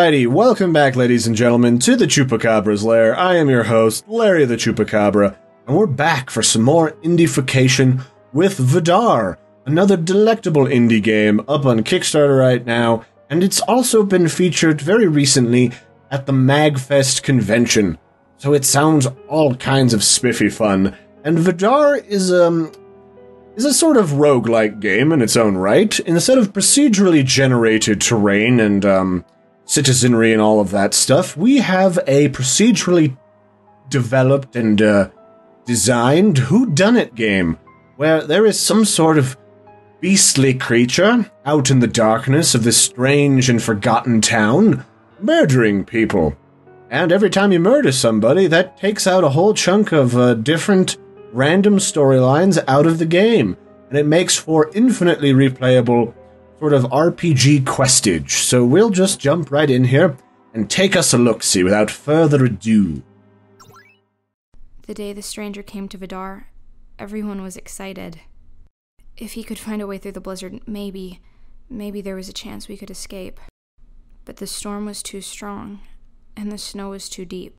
Alrighty, welcome back, ladies and gentlemen, to the Chupacabra's lair. I am your host, Larry the Chupacabra, and we're back for some more indification with VIDAR, another delectable indie game up on Kickstarter right now, and it's also been featured very recently at the Magfest convention, so it sounds all kinds of spiffy fun. And VIDAR is a sort of roguelike game in its own right. Instead of procedurally generated terrain and citizenry and all of that stuff, we have a procedurally developed and designed whodunit game, where there is some sort of beastly creature out in the darkness of this strange and forgotten town, murdering people. And every time you murder somebody, that takes out a whole chunk of different random storylines out of the game, and it makes for infinitely replayable sort of RPG questage. So we'll just jump right in here and take us a look-see without further ado. The day the stranger came to VIDAR, everyone was excited. If he could find a way through the blizzard, maybe there was a chance we could escape. But the storm was too strong, and the snow was too deep.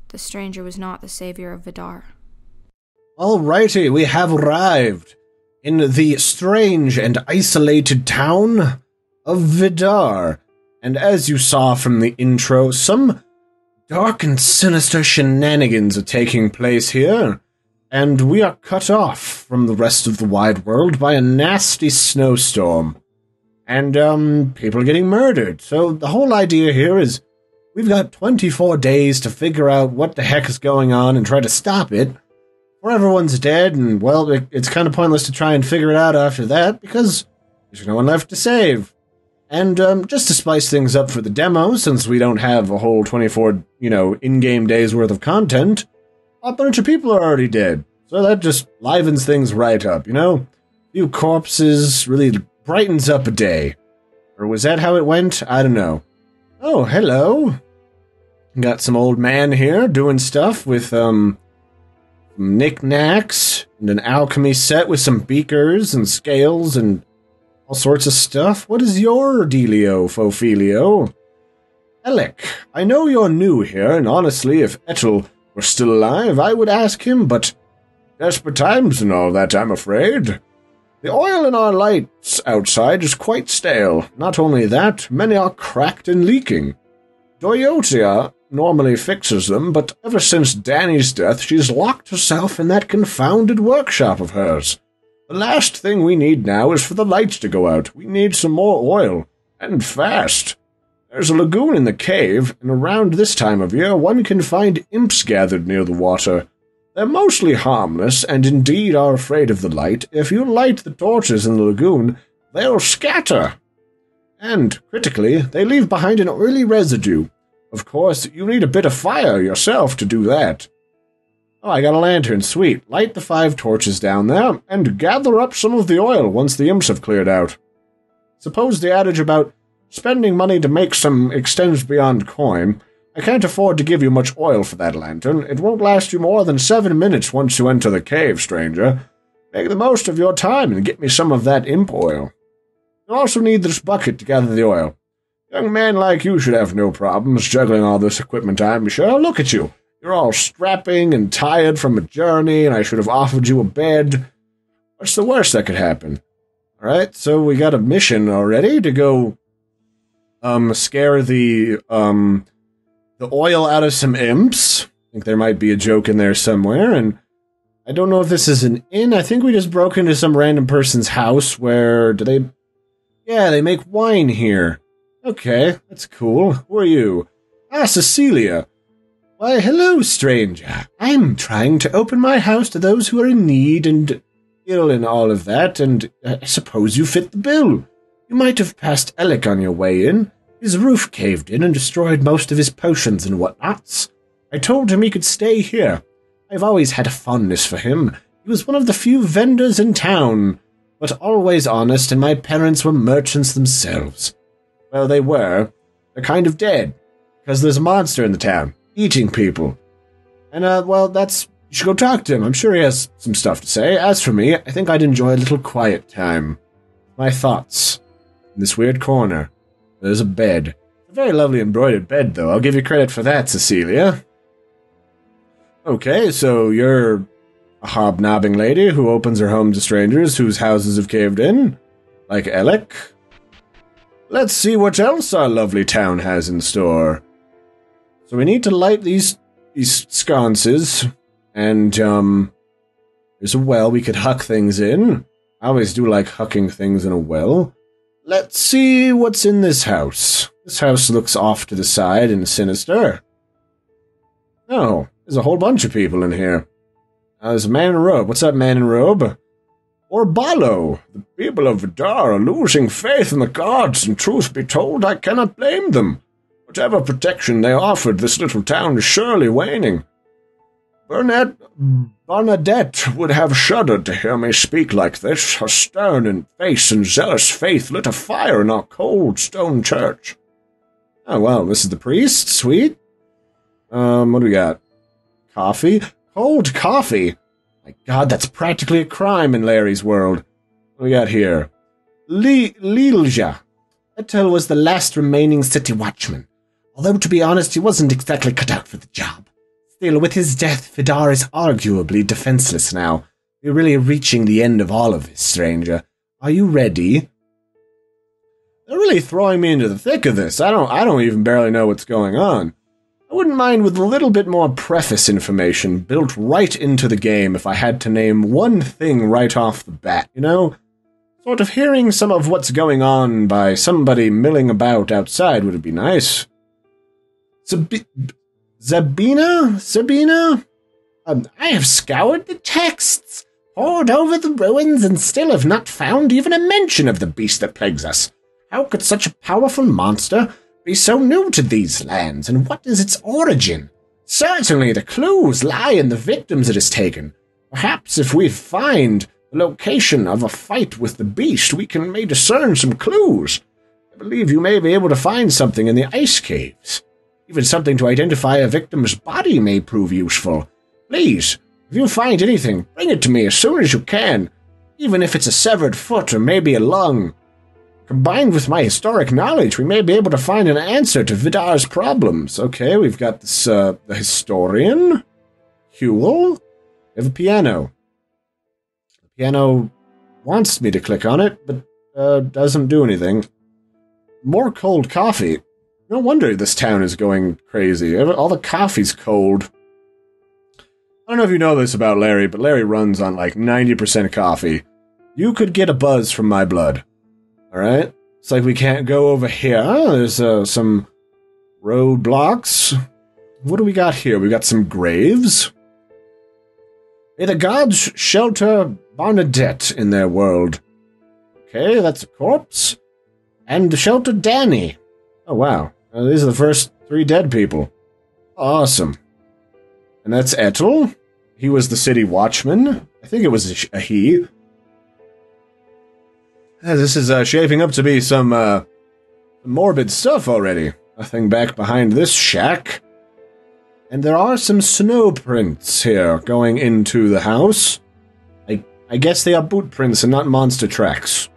The stranger was not the savior of VIDAR. Alrighty, we have arrived in the strange and isolated town of VIDAR. And as you saw from the intro, some dark and sinister shenanigans are taking place here, and we are cut off from the rest of the wide world by a nasty snowstorm. And, people are getting murdered. So the whole idea here is we've got 24 days to figure out what the heck is going on and try to stop it. Or everyone's dead, and, well, it's kind of pointless to try and figure it out after that, because there's no one left to save. And, just to spice things up for the demo, since we don't have a whole 24, in-game days worth of content, a bunch of people are already dead. So that just livens things right up, A few corpses really brightens up a day. Or was that how it went? I don't know. Oh, hello. Got some old man here doing stuff with, knickknacks and an alchemy set with some beakers and scales and all sorts of stuff. What is your dealio, Fofilio? Alec, I know you're new here, and honestly, if Etel were still alive, I would ask him, but desperate times and all that, I'm afraid. The oil in our lights outside is quite stale. Not only that, many are cracked and leaking. Doyotia normally fixes them, but ever since Danny's death, she's locked herself in that confounded workshop of hers. The last thing we need now is for the lights to go out. We need some more oil, and fast. There's a lagoon in the cave, and around this time of year, one can find imps gathered near the water. They're mostly harmless, and indeed are afraid of the light. If you light the torches in the lagoon, they'll scatter. And, critically, they leave behind an oily residue. Of course, you need a bit of fire yourself to do that. Oh, I got a lantern, sweet. Light the 5 torches down there, and gather up some of the oil once the imps have cleared out. Suppose the adage about spending money to make some extends beyond coin. I can't afford to give you much oil for that lantern. It won't last you more than 7 minutes once you enter the cave, stranger. Make the most of your time and get me some of that imp oil. You'll also need this bucket to gather the oil. Young man like you should have no problems juggling all this equipment, I'm sure. Look at you. You're all strapping and tired from a journey, and I should have offered you a bed. What's the worst that could happen? Alright, so we got a mission already to go, scare the oil out of some imps. I think there might be a joke in there somewhere, and I don't know if this is an inn. I think we just broke into some random person's house where, yeah, they make wine here. Okay, that's cool. Who are you? Ah, Cecilia. Why, hello, stranger. I'm trying to open my house to those who are in need and ill and all of that, and I suppose you fit the bill. You might have passed Alec on your way in. His roof caved in and destroyed most of his potions and whatnots. I told him he could stay here. I've always had a fondness for him. He was one of the few vendors in town, but always honest, and my parents were merchants themselves. Well, they were. They're kind of dead, because there's a monster in the town, eating people. And, well, you should go talk to him. I'm sure he has some stuff to say. As for me, I think I'd enjoy a little quiet time. My thoughts. In this weird corner, there's a bed. A very lovely embroidered bed, though. I'll give you credit for that, Cecilia. Okay, so you're a hobnobbing lady who opens her home to strangers whose houses have caved in, like Alec. Let's see what else our lovely town has in store. So we need to light these sconces, and, there's a well we could huck things in. I always do like hucking things in a well. Let's see what's in this house. This house looks off to the side and sinister. Oh, there's a whole bunch of people in here. There's a man in a robe. What's up, man in a robe? Orbalo, the people of Vidar are losing faith in the gods, and truth be told, I cannot blame them. Whatever protection they offered, this little town is surely waning. Bernadette would have shuddered to hear me speak like this. Her stern in face and zealous faith lit a fire in our cold stone church. Oh, well, this is the priest? Sweet. What do we got? Coffee? Cold coffee? My god, that's practically a crime in Larry's world. What do we got here? Lilja. Etel was the last remaining city watchman. Although, to be honest, he wasn't exactly cut out for the job. Still, with his death, Vidar is arguably defenseless now. We're really reaching the end of all of this, stranger. Are you ready? They're really throwing me into the thick of this. I don't even barely know what's going on. I wouldn't mind with a little bit more preface information built right into the game if I had to name one thing right off the bat, you know? Sort of hearing some of what's going on by somebody milling about outside would be nice. Sabina? I have scoured the texts, pored over the ruins, and still have not found even a mention of the beast that plagues us. How could such a powerful monster be so new to these lands, and what is its origin? Certainly the clues lie in the victims it has taken. Perhaps if we find the location of a fight with the beast, we may discern some clues. I believe you may be able to find something in the ice caves. Even something to identify a victim's body may prove useful. Please, if you find anything, bring it to me as soon as you can, even if it's a severed foot or maybe a lung. Combined with my historic knowledge, we may be able to find an answer to Vidar's problems. Okay, we've got this, the historian, Huel. We have a piano. The piano wants me to click on it, but doesn't do anything. More cold coffee. No wonder this town is going crazy. All the coffee's cold. I don't know if you know this about Larry, but Larry runs on like 90% coffee. You could get a buzz from my blood. Alright? It's like we can't go over here. There's some roadblocks. What do we got here? We got some graves. May the gods shelter Bernadette in their world. Okay, that's a corpse. And shelter Danny. Oh, wow. These are the first 3 dead people. Awesome. And that's Etel. He was the city watchman. I think it was a he. This is shaping up to be some morbid stuff already. Nothing back behind this shack. And there are some snow prints here going into the house. I guess they are boot prints and not monster tracks.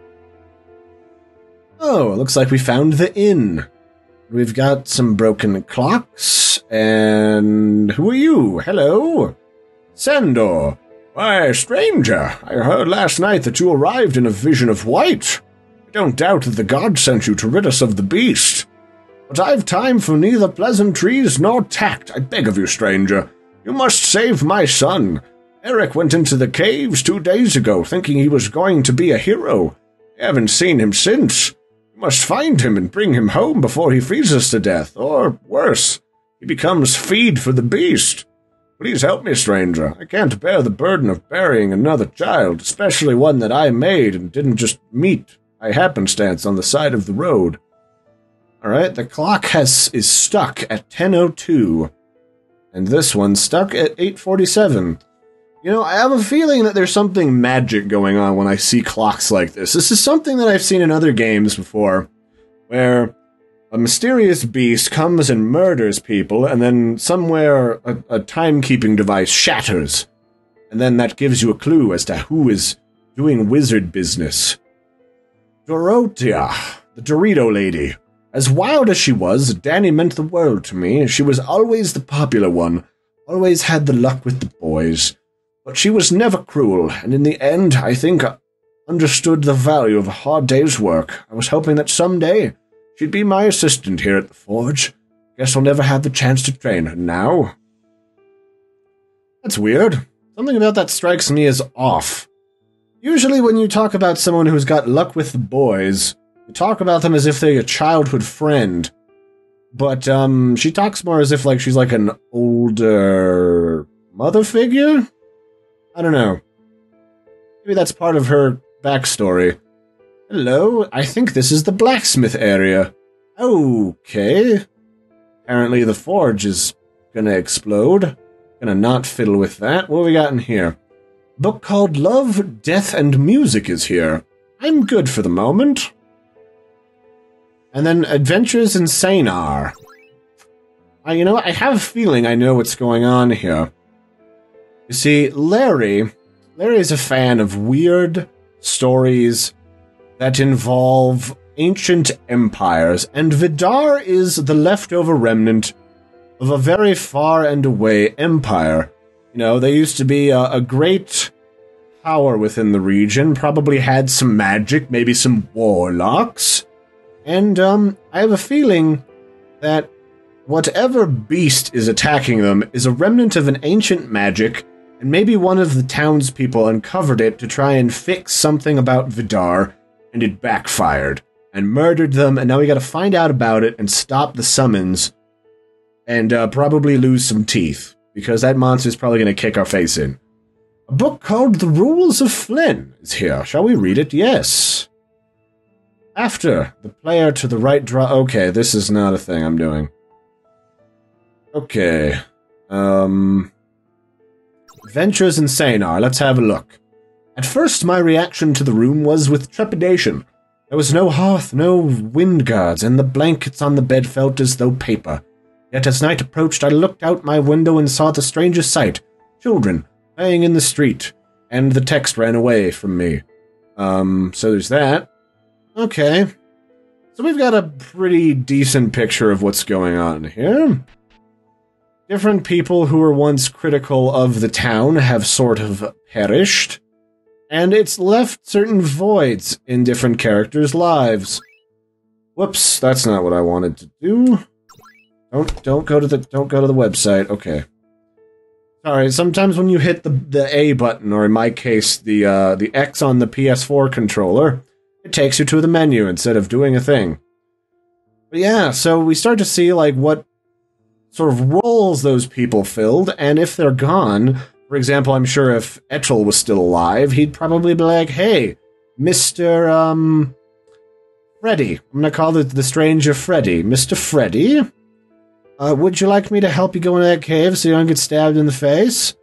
Oh, it looks like we found the inn. We've got some broken clocks, and who are you? Hello? Sandor. Why, stranger, I heard last night that you arrived in a vision of white. I don't doubt that the gods sent you to rid us of the beast. But I've time for neither pleasantries nor tact, I beg of you, stranger. You must save my son. Eric went into the caves 2 days ago, thinking he was going to be a hero. I haven't seen him since. Must find him and bring him home before he freezes to death, or worse, he becomes feed for the beast. Please help me, stranger. I can't bear the burden of burying another child, especially one that I made and didn't just meet by happenstance on the side of the road. Alright, the clock is stuck at 10:02, and this one's stuck at 8:47. You know, I have a feeling that there's something magic going on when I see clocks like this. This is something that I've seen in other games before, where a mysterious beast comes and murders people, and then somewhere a timekeeping device shatters, and then that gives you a clue as to who is doing wizard business. Dorothea, the Dorito lady. As wild as she was, Danny meant the world to me. She was always the popular one, always had the luck with the boys. But she was never cruel, and in the end, I think I understood the value of a hard day's work. I was hoping that someday she'd be my assistant here at the forge. Guess I'll never have the chance to train her now. That's weird. Something about that strikes me as off. Usually when you talk about someone who's got luck with the boys, you talk about them as if they're a childhood friend. But, she talks more as if, like, she's like an older mother figure? I don't know. Maybe that's part of her backstory. Hello, I think this is the blacksmith area. Okay. Apparently the forge is gonna explode. Gonna not fiddle with that. What have we got in here? A book called Love, Death, and Music is here. I'm good for the moment. And then Adventures in Sanar. You know, I have a feeling I know what's going on here. You see, Larry's a fan of weird stories that involve ancient empires, and Vidar is the leftover remnant of a very far and away empire. You know, they used to be a great power within the region, probably had some magic, maybe some warlocks, and I have a feeling that whatever beast is attacking them is a remnant of an ancient magic, and maybe one of the townspeople uncovered it to try and fix something about Vidar, and it backfired, and murdered them, and now we gotta find out about it and stop the summons, and probably lose some teeth, because that monster's probably gonna kick our face in. A book called The Rules of Flynn is here. Shall we read it? Yes. After the player to the right draw... Okay, this is not a thing I'm doing. Okay. Adventures in Sanar. Let's have a look. At first, my reaction to the room was with trepidation. There was no hearth, no wind guards, and the blankets on the bed felt as though paper. Yet as night approached, I looked out my window and saw the strangest sight. Children playing in the street, and the text ran away from me. So there's that. Okay. So we've got a pretty decent picture of what's going on here. Different people who were once critical of the town have sort of perished, and it's left certain voids in different characters' lives. Whoops, that's not what I wanted to do. Don't go to the website. Okay. Sorry, sometimes when you hit the A button, or in my case, the X on the PS4 controller, it takes you to the menu instead of doing a thing. But yeah, so we start to see like what sort of roles those people filled, and if they're gone, for example, I'm sure if Etchel was still alive, he'd probably be like, hey, Mr. Freddy. I'm gonna call the stranger Freddy. Mr. Freddy? Would you like me to help you go into that cave so you don't get stabbed in the face?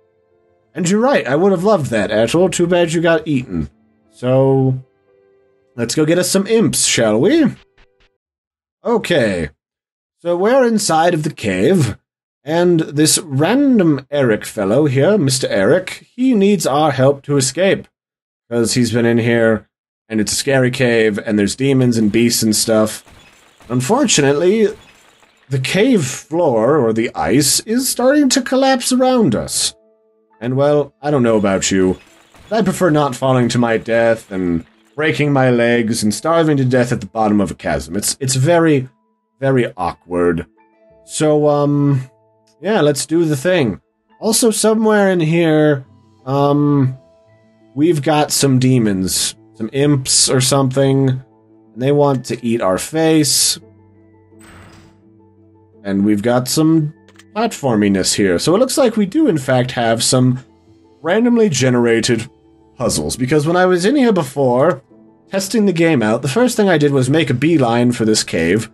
And you're right, I would have loved that, Etchel. Too bad you got eaten. So, let's go get us some imps, shall we? Okay. So we're inside of the cave, and this random Eric fellow here, Mr. Eric, he needs our help to escape. Because he's been in here, and it's a scary cave, and there's demons and beasts and stuff. Unfortunately, the cave floor, or the ice, is starting to collapse around us. And well, I don't know about you, but I prefer not falling to my death, and breaking my legs, and starving to death at the bottom of a chasm. It's very, very awkward. So, yeah, let's do the thing. Also, somewhere in here, we've got some demons, some imps or something, and they want to eat our face. And we've got some platforminess here. So it looks like we do, in fact, have some randomly generated puzzles. Because when I was in here before, testing the game out, the first thing I did was make a beeline for this cave.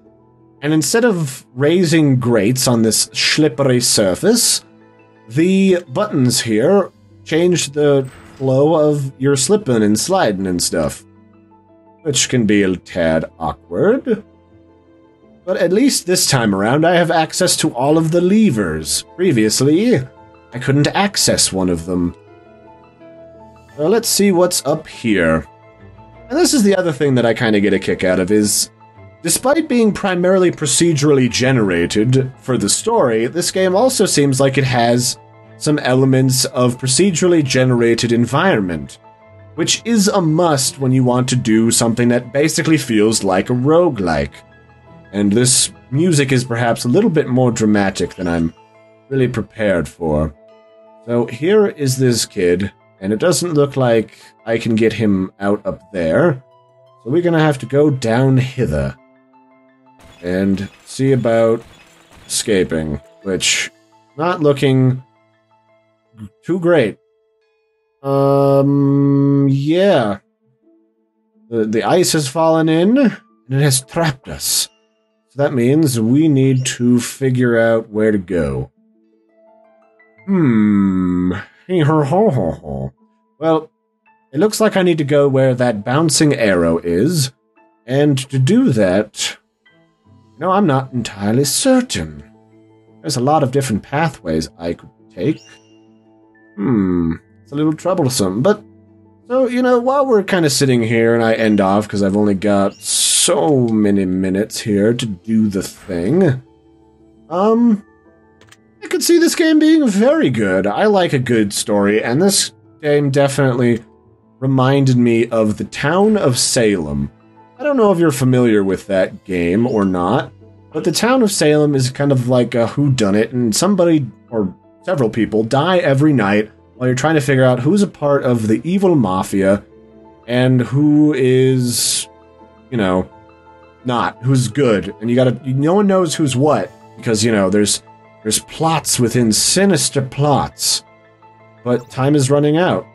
And instead of raising grates on this slippery surface, the buttons here changed the flow of your slipping and sliding and stuff. Which can be a tad awkward. But at least this time around I have access to all of the levers. Previously, I couldn't access one of them. So let's see what's up here. And this is the other thing that I kind of get a kick out of is Despite being primarily procedurally generated for the story, this game also seems like it has some elements of procedurally generated environment, which is a must when you want to do something that basically feels like a roguelike. And this music is perhaps a little bit more dramatic than I'm really prepared for. So here is this kid, and it doesn't look like I can get him out up there. So we're gonna have to go down hither and see about escaping, which not looking too great. Yeah. The ice has fallen in, and it has trapped us. So that means we need to figure out where to go. Well, it looks like I need to go where that bouncing arrow is, and to do that, no, I'm not entirely certain. There's a lot of different pathways I could take. It's a little troublesome, but so, while we're kind of sitting here and I end off because I've only got so many minutes here to do the thing, I could see this game being very good. I like a good story, and this game definitely reminded me of the town of Salem. I don't know if you're familiar with that game or not, but the town of Salem is kind of like a whodunit, and somebody or several people die every night while you're trying to figure out who's a part of the evil mafia and who is, not, who's good. And no one knows who's what, because, there's plots within sinister plots. But time is running out.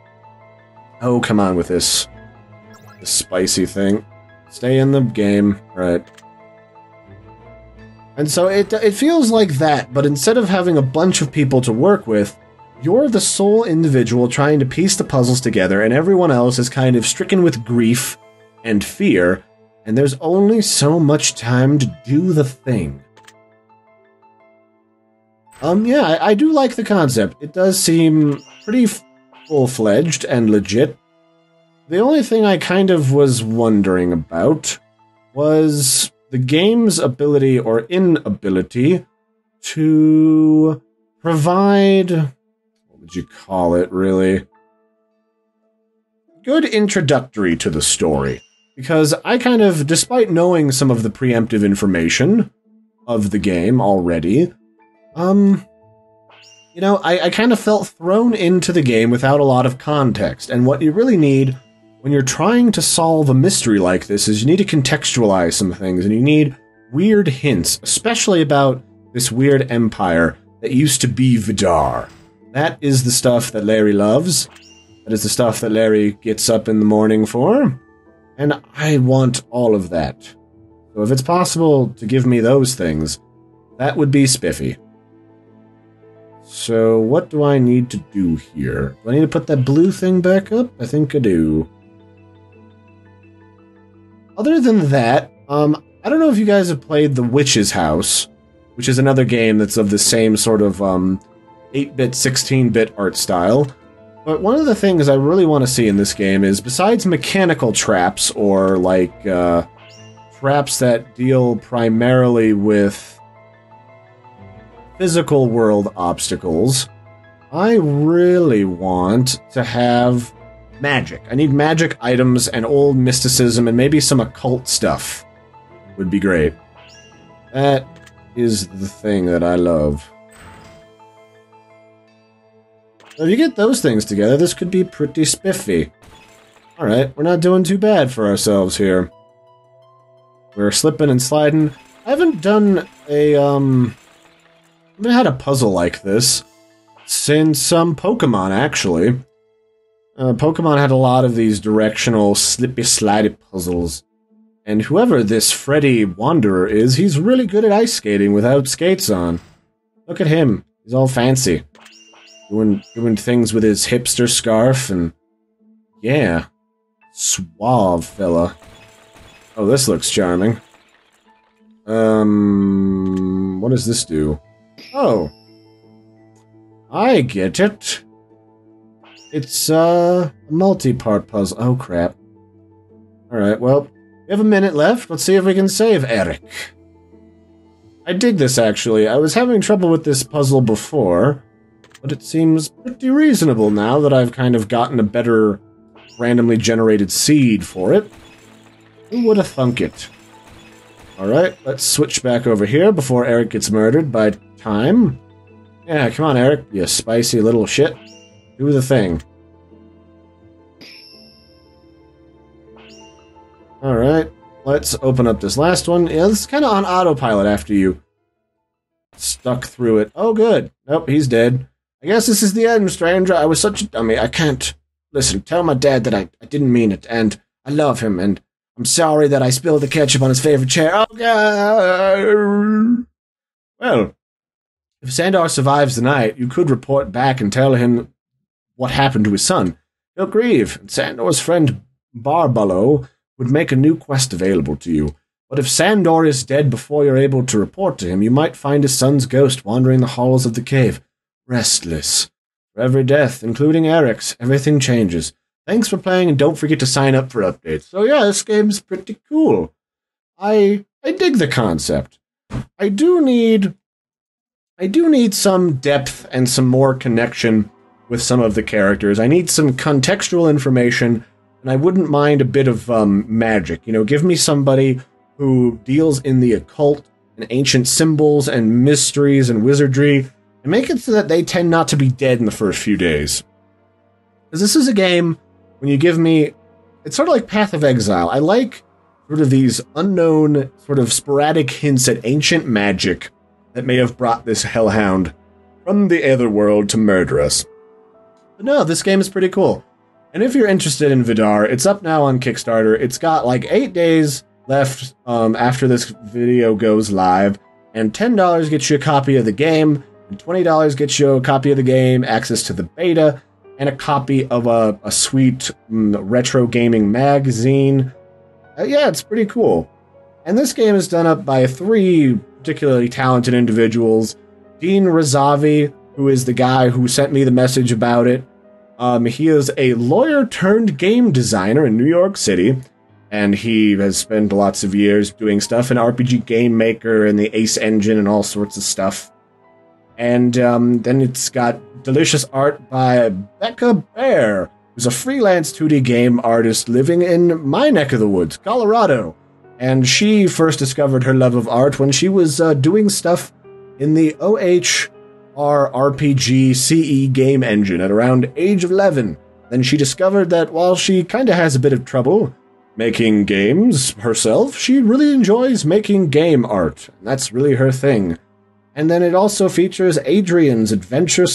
Oh, come on with this spicy thing. Stay in the game, right? And so it feels like that, but instead of having a bunch of people to work with, you're the sole individual trying to piece the puzzles together, and everyone else is kind of stricken with grief and fear, and there's only so much time to do the thing. Yeah, I do like the concept. It does seem pretty full-fledged and legit. The only thing I kind of was wondering about was the game's ability or inability to provide, what would you call it, really? Good introductory to the story. Because I kind of, despite knowing some of the preemptive information of the game already, I kind of felt thrown into the game without a lot of context, and what you really need when you're trying to solve a mystery like this is you need to contextualize some things, and you need weird hints, especially about this weird empire that used to be Vidar. That is the stuff that Larry loves. That is the stuff that Larry gets up in the morning for, and I want all of that. So if it's possible to give me those things, that would be spiffy. So, what do I need to do here? Do I need to put that blue thing back up? I think I do. Other than that, I don't know if you guys have played The Witch's House, which is another game that's of the same sort of 8-bit, 16-bit art style. But one of the things I really want to see in this game is, besides mechanical traps, or like traps that deal primarily with physical world obstacles, I really want to have magic. I need magic items and old mysticism and maybe some occult stuff would be great. That is the thing that I love. So if you get those things together, this could be pretty spiffy. Alright, we're not doing too bad for ourselves here. We're slipping and sliding. I haven't done a, I haven't had a puzzle like this since Pokemon, actually. Pokemon had a lot of these directional, slippy-slidey puzzles. And whoever this Freddy Wanderer is, he's really good at ice skating without skates on. Look at him. He's all fancy. Doing things with his hipster scarf, and yeah. Suave fella. Oh, this looks charming. What does this do? Oh. I get it. It's a multi-part puzzle. Oh, crap. Alright, well, We have a minute left. Let's see if we can save Eric. I dig this, actually. I was having trouble with this puzzle before, but it seems pretty reasonable now that I've kind of gotten a better randomly generated seed for it. Who would have thunk it? Alright, let's switch back over here before Eric gets murdered by time. Yeah, come on, Eric, you spicy little shit. Do the thing. Alright, let's open up this last one. Yeah, this is kind of on autopilot after you stuck through it. Oh, good. Nope, he's dead. I guess this is the end, stranger. I was such a dummy. I can't... Listen, tell my dad that I didn't mean it, and I love him, and I'm sorry that I spilled the ketchup on his favorite chair. Oh, God! Well, if Sandor survives the night, you could report back and tell him what happened to his son. He'll grieve, and Sandor's friend Barbalo would make a new quest available to you. But if Sandor is dead before you're able to report to him, you might find his son's ghost wandering the halls of the cave, restless. For every death, including Eric's, everything changes. Thanks for playing, and don't forget to sign up for updates. So yeah, this game's pretty cool. I dig the concept. I do need some depth and some more connection with some of the characters. I need some contextual information, and I wouldn't mind a bit of magic. You know, give me somebody who deals in the occult and ancient symbols and mysteries and wizardry, and make it so that they tend not to be dead in the first few days. Because this is a game, when you give me... It's sort of like Path of Exile. I like sort of these unknown, sort of sporadic hints at ancient magic that may have brought this hellhound from the other world to murder us. But no, this game is pretty cool. And if you're interested in Vidar, it's up now on Kickstarter. It's got like 8 days left after this video goes live, and $10 gets you a copy of the game, and $20 gets you a copy of the game, access to the beta, and a copy of a sweet retro gaming magazine. Yeah, it's pretty cool. And this game is done up by 3 particularly talented individuals. Dean Razavi, who is the guy who sent me the message about it. He is a lawyer turned game designer in New York City, and he has spent lots of years doing stuff in RPG Game Maker and the Ace Engine and all sorts of stuff. And then it's got delicious art by Becca Bear, who's a freelance 2D game artist living in my neck of the woods, Colorado. And she first discovered her love of art when she was doing stuff in the OHR RPG CE game engine at around age of 11. Then she discovered that while she kind of has a bit of trouble making games herself, she really enjoys making game art. And that's really her thing. And then it also features Adrian's adventure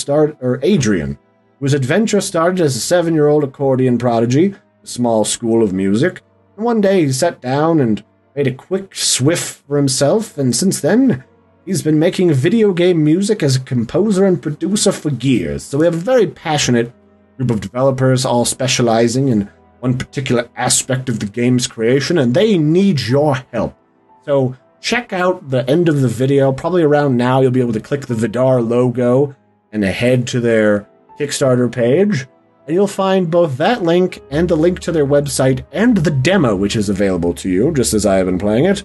Adrian, whose adventure started as a 7-year-old accordion prodigy, a small school of music. And one day he sat down and made a quick swift for himself, and since then, he's been making video game music as a composer and producer for years. So we have a very passionate group of developers all specializing in one particular aspect of the game's creation, and they need your help. So check out the end of the video. Probably around now you'll be able to click the Vidar logo and head to their Kickstarter page, and you'll find both that link and the link to their website and the demo, which is available to you, just as I have been playing it,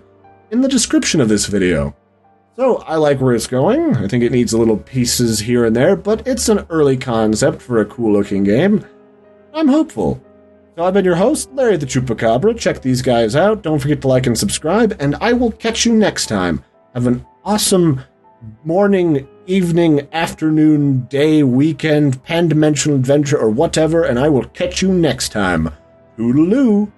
in the description of this video. So, I like where it's going. I think it needs a little pieces here and there, but it's an early concept for a cool-looking game. I'm hopeful. So I've been your host, Larry the Chupacabra. Check these guys out. Don't forget to like and subscribe, and I will catch you next time. Have an awesome morning, evening, afternoon, day, weekend, pan-dimensional adventure, or whatever, and I will catch you next time. Toodaloo!